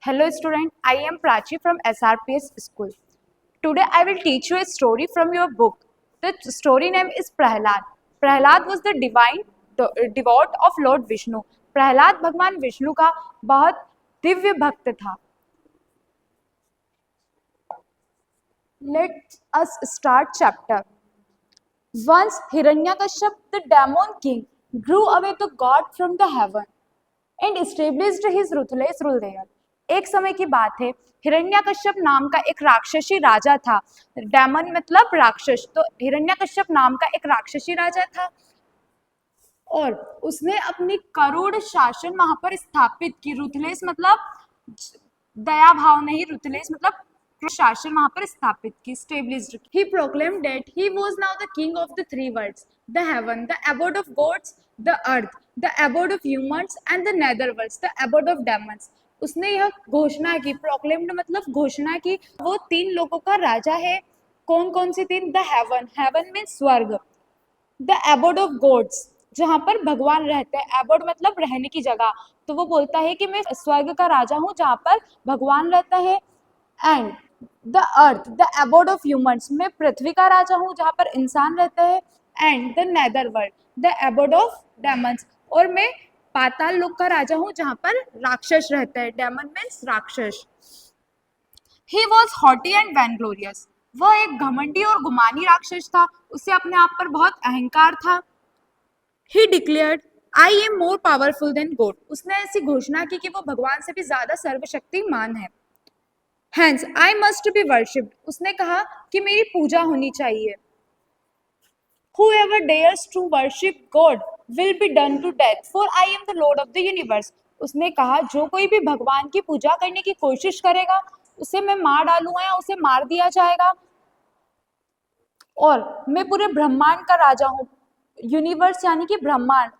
Hello student, I am Prachi from SRPS school. Today I will teach you a story from your book. The story name is Prahlad. Prahlad was the divine devote of Lord Vishnu. Prahlad भगवान विष्णु का बहुत दिव्य भक्त था. Let us start chapter. Once Hiranyakashipu, the demon king, drew away the god from the heaven and established his ruthless rule there. एक समय की बात है, हिरण्यकश्यप नाम का एक राक्षसी राजा था. डेमन मतलब राक्षस, तो हिरण्यकश्यप नाम का एक राक्षसी राजा था और उसने अपनी करुण शासन वहां पर स्थापित की. रुथलेस मतलब दया भाव नहीं, रुथलेस मतलब शासन वहां पर स्थापित की, established. He proclaimed that he was now the king of the three worlds, the heaven, the abode of gods, the earth, the abode of humans and the nether worlds, the abode of demons. उसने यह घोषणा की, proclaimed मतलब घोषणा की, वो तीन लोगों का राजा है. कौन कौन सी तीन? द हेवन, हेवन मीन्स स्वर्ग, द अबोर्ड ऑफ गॉड्स जहां पर भगवान रहते हैं, अबोर्ड मतलब रहने की जगह, तो वो बोलता है कि मैं स्वर्ग का राजा हूँ जहां पर भगवान रहता है. And the earth, the abode of humans, मैं पृथ्वी का राजा हूँ जहां पर इंसान रहते हैं. And the nether world, the abode of demons, और मैं पाताल लोक का राजा हूँ जहां पर राक्षस रहते हैं. डेमन मीन्स राक्षस. ही वॉज हॉटी एंड वैनग्लोरियस, वह एक घमंडी और गुमानी राक्षस था. उसे अपने आप पर बहुत अहंकार था. He declared, I am more powerful than God. उसने ऐसी घोषणा की कि वो भगवान से भी ज्यादा सर्वशक्तिमान है. Hence, I must be worshipped. उसने कहा कि मेरी पूजा होनी चाहिए. Whoever dares to worship God will be done to death, for I am the Lord of the universe. उसने कहा जो कोई भी भगवान की पूजा करने की कोशिश करेगा उसे मैं मार डालूंगा या उसे मार दिया जाएगा. और मैं पूरे ब्रह्मांड का राजा हूँ. यूनिवर्स यानी कि ब्रह्मांड,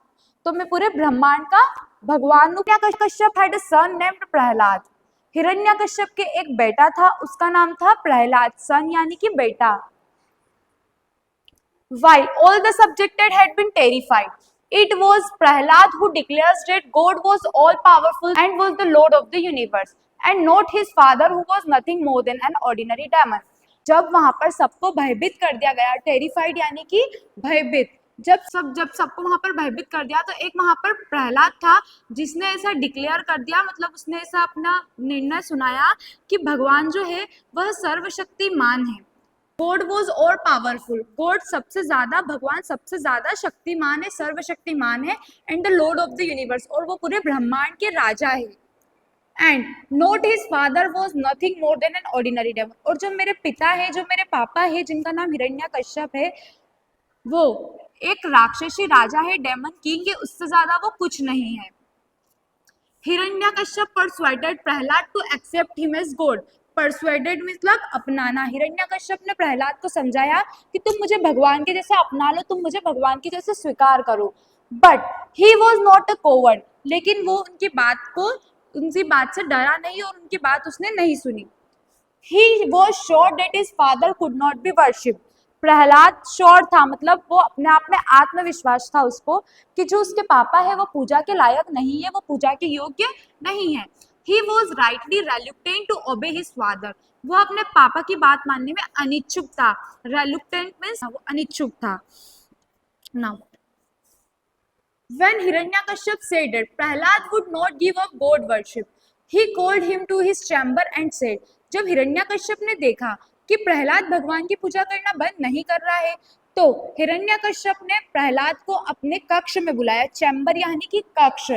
तो मैं पूरे ब्रह्मांड का भगवान हूँ. Hiranyakashyap had a son named Prahlad. Hiranyakashyap के एक बेटा था, उसका नाम था प्रहलाद. सन यानी कि बेटा. While all the subjected had been terrified, it was Prahlad who declares that God was all powerful and was the Lord of the universe, and not his father who was nothing more than an ordinary demon. जब वहां पर सबको भयभीत कर दिया गया, terrified यानी कि भयभीत, जब सबको वहां पर भयभीत कर दिया, तो एक वहां पर प्रहलाद था जिसने ऐसा डिक्लेयर कर दिया, मतलब उसने ऐसा अपना निर्णय सुनाया कि भगवान जो है वह सर्वशक्तिमान है. God was all powerful, God सबसे ज्यादा, भगवान सबसे ज्यादा शक्तिमान है, सर्वशक्तिमान है. And the lord of the universe, और वो पूरे ब्रह्मांड के राजा है. And not his father was nothing more than an ordinary demon, और जो मेरे पिता है, जो मेरे पापा है, जिनका नाम हिरण्यकश्यप है, वो एक राक्षसी राजा है, डेमन किंग है, उससे ज्यादा वो कुछ नहीं है. Hiranyakashyap persuaded Prahlad to accept him as God. Persuaded मतलब अपनाना. हिरण्यकश्यप ने प्रहलाद को समझाया कि तुम मुझे भगवान के जैसे अपना लो, तुम मुझे भगवान के जैसे स्वीकार करो. But he was not a coward, लेकिन वो उनकी बात से डरा नहीं और उनकी बात उसने नहीं सुनी. He was sure that his father could not be worshipped. Prahlad sure था, मतलब वो अपने आप में आत्मविश्वास था उसको कि जो उसके पापा है वो पूजा के लायक नहीं है, वो पूजा के योग्य नहीं है. He was rightly reluctant to obey his father. वो अपने पापा की बात मानने में अनिच्छुक था. Reluctant means वो अनिच्छुक था. Now, when Hiranyakashipu said that Prahlad would not give up God worship, he called him to his chamber and said, जब हिरण्यकश्यप ने देखा कि प्रहलाद भगवान की पूजा करना बंद नहीं कर रहा है, तो हिरण्यकश्यप ने प्रहलाद को अपने कक्ष में बुलाया. चैम्बर यानी कि कक्ष,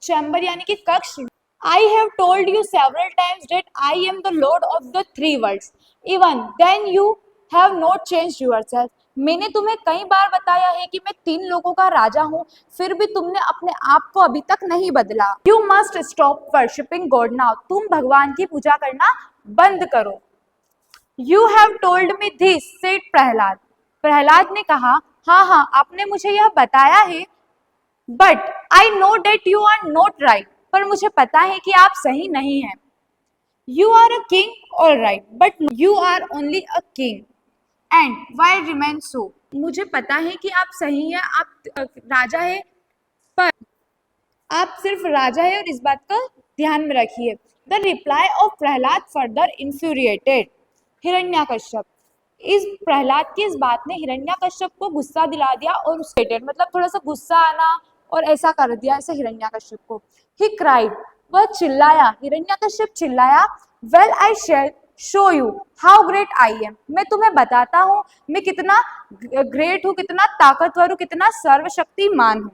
चैम्बर यानी कि कक्ष. I have told you several times that I am the Lord of the three worlds. Even then you have not changed yourself. मैंने तुम्हें कई बार बताया है कि मैं तीन लोगों का राजा हूँ, फिर भी तुमने अपने आप को अभी तक नहीं बदला. You must stop worshipping God now. तुम भगवान की पूजा करना बंद करो. You have told me this, said Prahlad. Prahlad ने कहा, हाँ हाँ आपने मुझे यह बताया है. But I know that you are not right. पर मुझे पता है कि आप सही नहीं हैं. You are a king, all right, but you are only a king. And why remain so? मुझे पता है कि आप सही हैं, आप राजा है, पर आप सिर्फ राजा है और इस बात का ध्यान में रखिए। The reply off Prahlad further infuriated Hiranyakashyap. इस प्रहलाद की इस बात ने हिरण्यकश्यप को गुस्सा दिला दिया और उसके मतलब थोड़ा सा गुस्सा आना और ऐसा कर दिया ऐसे हिरण्यकश्यप को। ही क्राइड, वह चिल्लाया, हिरण्यकश्यप चिल्लाया, well I shall show you how great I am. मैं तुम्हें बताता हूँ मैं कितना ग्रेट हूँ, कितना ताकतवर हूँ, कितना सर्वशक्तिमान हूँ।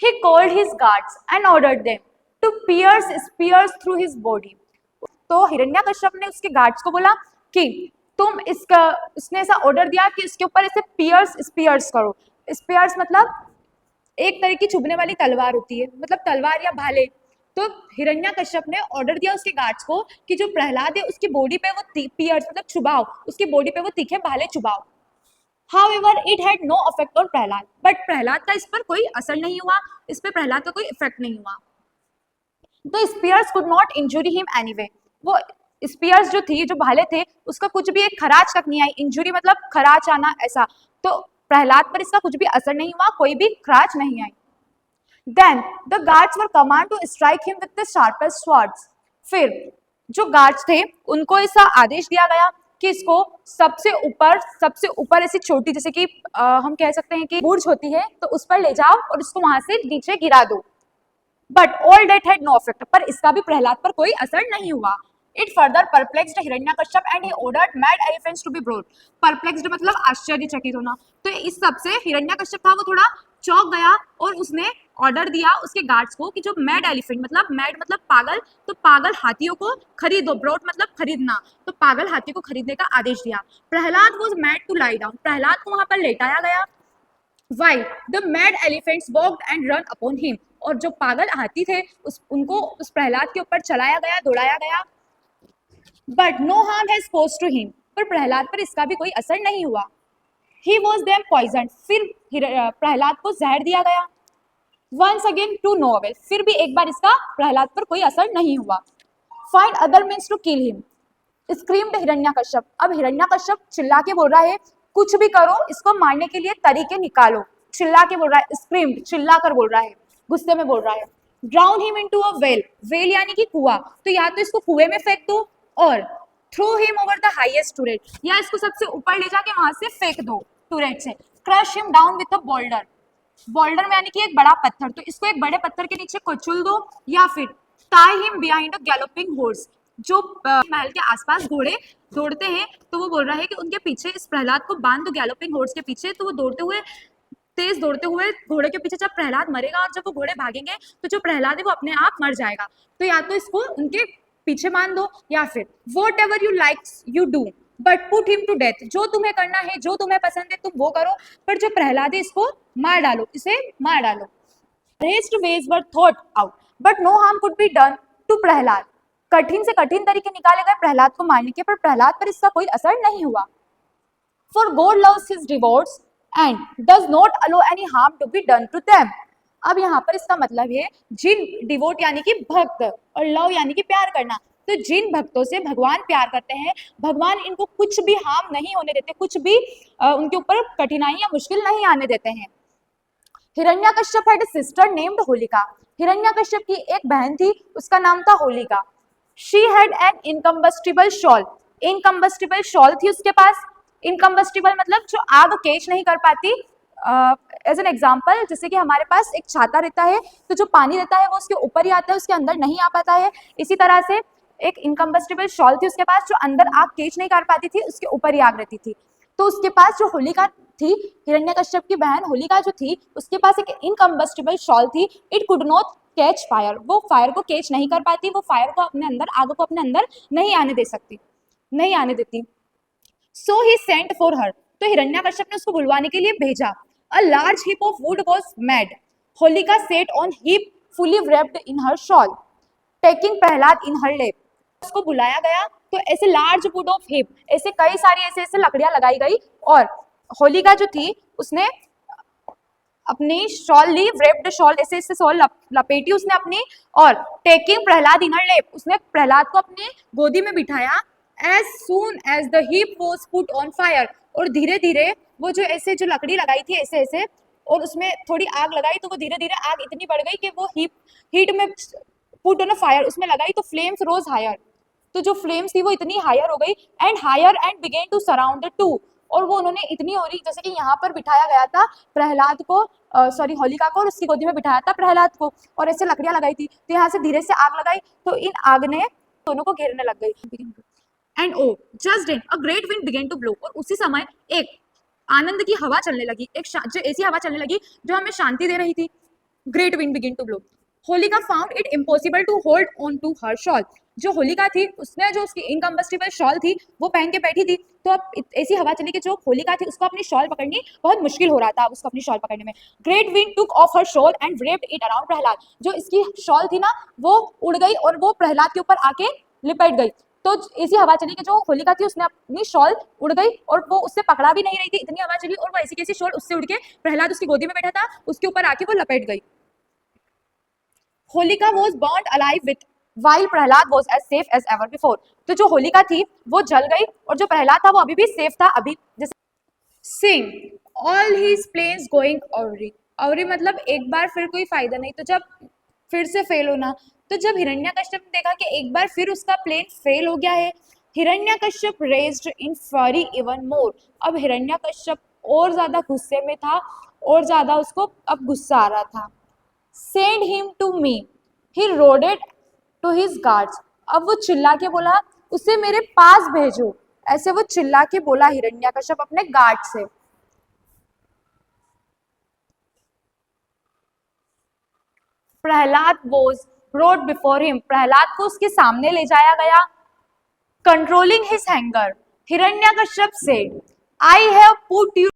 He called his guards and ordered them to pierce spears through his body. तो हिरण्यकश्यप ने उसके गार्ड्स को बोला कि तुम उसने ऐसा ऑर्डर दिया कि इसके ऊपर ऐसे स्पीयर्स करो। स्पीयर्स मतलब एक तरह की चुभने वाली तलवार होती है, मतलब तलवार या भाले। तो हिरण्यकश्यप ने ऑर्डर दिया उसके गार्ड्स को कि जो प्रहलाद है उसकी बॉडी पे वो पियर्स मतलब चुभाओ, उसकी बॉडी पे वो तीखे भाले चुभाओ। However, it had no effect on Prahlad, but Prahlad का इस पर कोई असर नहीं हुआ, इस पर प्रहलाद का कोई इफेक्ट नहीं हुआ। The spears could not injure him anyway. वो स्पीयर्स जो थी, जो भाले थे, उसका कुछ भी एक खराच तक नहीं आई। इंजुरी मतलब खराच आना ऐसा। तो प्रहलाद पर इसका कुछ भी असर नहीं हुआ, कोई भी खराच नहीं आई। Then the guards were commanded to strike him with the sharpest swords. फिर जो गार्ड्स थे उनको ऐसा आदेश दिया गया कि इसको सबसे ऊपर ऐसी छोटी, जैसे कि हम कह सकते हैं कि बुर्ज होती है, तो उस पर ले जाओ और उसको वहां से नीचे गिरा दो। But all that had no effect, पर इसका भी प्रहलाद पर कोई असर नहीं हुआ। It further perplexed Hiranyakashyap and he ordered mad elephants to be brought. Perplexed मतलब आश्चर्यचकित होना। तो इस सब से हिरण्यकश्यप था वो थोड़ा चौंक गया और उसने ऑर्डर दिया उसके गार्ड्स को कि जो मैड एलिफेंट मतलब मैड मतलब पागल, तो पागल हाथियों को खरीदो। ब्रोड मतलब खरीदना, तो पागल हाथी को खरीदने का आदेश दिया। Prahlad was made to lie down, Prahlad को वहां पर लेटाया गया। While the mad elephants walked and run upon him, और जो पागल हाथी थे उनको उस प्रहलाद के ऊपर चलाया गया, दौड़ाया गया। But no harm has caused to him, पर प्रहलाद पर इसका भी कोई असर नहीं हुआ। He was then poisoned, फिर प्रहलाद को जहर दिया गया। Once again to no avail, फिर भी एक बार इसका प्रहलाद पर कोई असर नहीं हुआ। Find other means to kill him, screamed Hiranyakashyap. अब हिरण्यकश्यप चिल्ला के बोल रहा है कुछ भी करो, इसको मारने के लिए तरीके निकालो। चिल्ला के बोल रहा है, स्क्रीम्ड चिल्ला कर बोल रहा है, गुस्से में बोल रहा है। Drown him into a well, well यानी कि कुआं, तो या तो इसको कुएं में फेंक दो और throw him over the highest turret, या इसको सबसे ऊपर ले जाके वहां से फेंक दो टूरेट से। Crush him down with a boulder, boulder में यानी कि एक बड़ा पत्थर, तो इसको एक बड़े पत्थर के नीचे कुचल दो, या फिर tie him behind a galloping horse, जो महल के आसपास घोड़े दौड़ते हैं, तो वो बोल रहा है कि उनके पीछे इस प्रहलाद को बांध दो गैलोपिंग हॉर्स के पीछे, तो वो दौड़ते हुए तेज दौड़ते हुए घोड़े के पीछे जब प्रहलाद मरेगा और जब वो घोड़े भागेंगे तो जो प्रहलाद है वो अपने आप मर जाएगा। तो या तो इसको उनके पीछे बांध दो, या फिर whatever you like you do but put him to death, जो तुम्हें करना है, जो तुम्हें पसंद है तुम वो करो, पर जो प्रहलाद है इसको मार डालो, इसे मार डालो। Raised ways were thought out, but no harm could be done to Prahlad. कठिन से कठिन तरीके निकाले गए प्रहलाद को मारने के, पर प्रहलाद पर इसका कोई असर नहीं हुआ। For God loves his devotees and does not allow any harm to be done to them। अब यहाँ पर इसका मतलब है जिन डिवोट यानी कि भक्त और लव यानी कि प्यार करना, तो जिन भक्तों से भगवान प्यार करते हैं, भगवान इनको कुछ भी हार्म नहीं होने देते, कुछ भी उनके ऊपर कठिनाई या मुश्किल नहीं आने देते हैं। Hiranyakashyap had a sister named Holika. Hiranyakashyap की एक बहन थी, उसका नाम था Holika. She had an incombustible shawl, incombustible shawl थी उसके पास। incombustible मतलब जो आग कैच नहीं कर पाती। एज एन एग्जाम्पल, जैसे कि हमारे पास एक छाता रहता है, तो जो पानी रहता है वो उसके ऊपर ही आता है, उसके अंदर नहीं आ पाता है। इसी तरह से एक इनकम्बस्टिबल शॉल थी उसके पास, जो अंदर आग कैच नहीं कर पाती थी, उसके ऊपर ही आग रहती थी। तो उसके पास जो होलिका थी, हिरण्यकश्यप की बहन होलिका जो थी, उसके पास एक इनकम्बस्टिबल शॉल थी। It could not catch fire, वो फायर को कैच नहीं कर पाती, वो फायर को अपने अंदर, आग को अपने अंदर नहीं आने दे सकती, नहीं आने देती। सो ही सेंट फॉर हर, तो हिरण्यकश्यप ने उसको बुलवाने के लिए भेजा। A large heap of would was made, Holika set on heap fully wrapped in her shawl, taking Prahlad in her lap। उसको बुलाया गया, तो ऐसे लार्ज वुड ऑफ हीप, ऐसे कई सारी ऐसे लकड़ियां लगाई गई, और होलिका जो थी उसने अपनी शॉल ली, wrapped शॉल, ऐसे शॉल लपेटी उसने अपनी, और टेकिंग प्रहलाद इन हर lap, उसने प्रहलाद को अपनी गोदी में बिठाया। As soon as the heap was put on fire, और धीरे धीरे वो जो ऐसे जो लकड़ी लगाई थी ऐसे ऐसे, और उसमें थोड़ी आग लगाई, तो वो धीरे धीरे आग इतनी बढ़ गई कि वो हीट में पुट ऑन अ फायर, उसमें लगाई तो फ्लेम्स रोज हायर, तो जो फ्लेम्स थी वो इतनी हायर हो गई, and higher and began to surround the two, और वो उन्होंने इतनी हो रही, जैसे कि यहाँ पर बिठाया गया था प्रहलाद को, सॉरी होलिका को, और उसकी गोदी में बिठाया था प्रहलाद को, और ऐसे लकड़ियां लगाई थी, तो यहाँ से धीरे से आग लगाई, तो इन आग ने दोनों को घेरने लग गई। And oh just then a great wind began to blow, और उसी समय एक आनंद की हवा चलने लगी, एक जो ऐसी हवा चलने लगी जो हमें शांति दे रही थी। Great wind begin to blow, Holika found it impossible to hold on to her shawl, जो होलिका थी उसने जो उसकी इनकम्बस्टिबल शॉल थी वो पहन के बैठी थी, तो अब ऐसी हवा चली कि जो होलिका थी उसको अपनी शॉल पकड़नी बहुत मुश्किल हो रहा था उसको अपनी शॉल पकड़ने में। Great wind took of her shawl and waived it around Prahlad, जो इसकी शॉल थी ना वो उड़ गई और वो प्रहलाद के ऊपर आके लिपट गई, तो ऐसी हवा चली कि जो होलिका थी उसने अपनी शॉल उड़ गई और वो उससे पकड़ा भी नहीं रही थी, इतनी हवा चली, और वो ऐसी कैसी शॉल उससे उड़ के प्रहलाद उसकी गोदी में बैठा था उसके ऊपर आके वो लपेट गई। Holika was burned alive with while Prahlad was as safe as ever before, तो जो होलिका थी वो जल गई और जो प्रहलाद था वो अभी भी सेफ था, अभी जैसे। सिंग ऑल हीज प्लेन्स गोइंग अवरी, अवरी मतलब एक बार फिर कोई फायदा नहीं, तो जब फिर से फेल होना, तो जब हिरण्यकश्यप ने देखा कि एक बार फिर उसका प्लेन फेल हो गया है, Hiranyakashyap raised in fury even more, अब हिरण्यकश्यप और ज्यादा गुस्से में था और ज्यादा उसको अब गुस्सा आ रहा था। Send him to me, he roared to his guards, अब वो चिल्ला के बोला उसे मेरे पास भेजो, ऐसे वो चिल्ला के बोला हिरण्यकश्यप अपने गार्ड से। Prahlad was brought before him, Prahlad को उसके सामने ले जाया गया। Controlling his anger, Hiranyakashyap said I have put you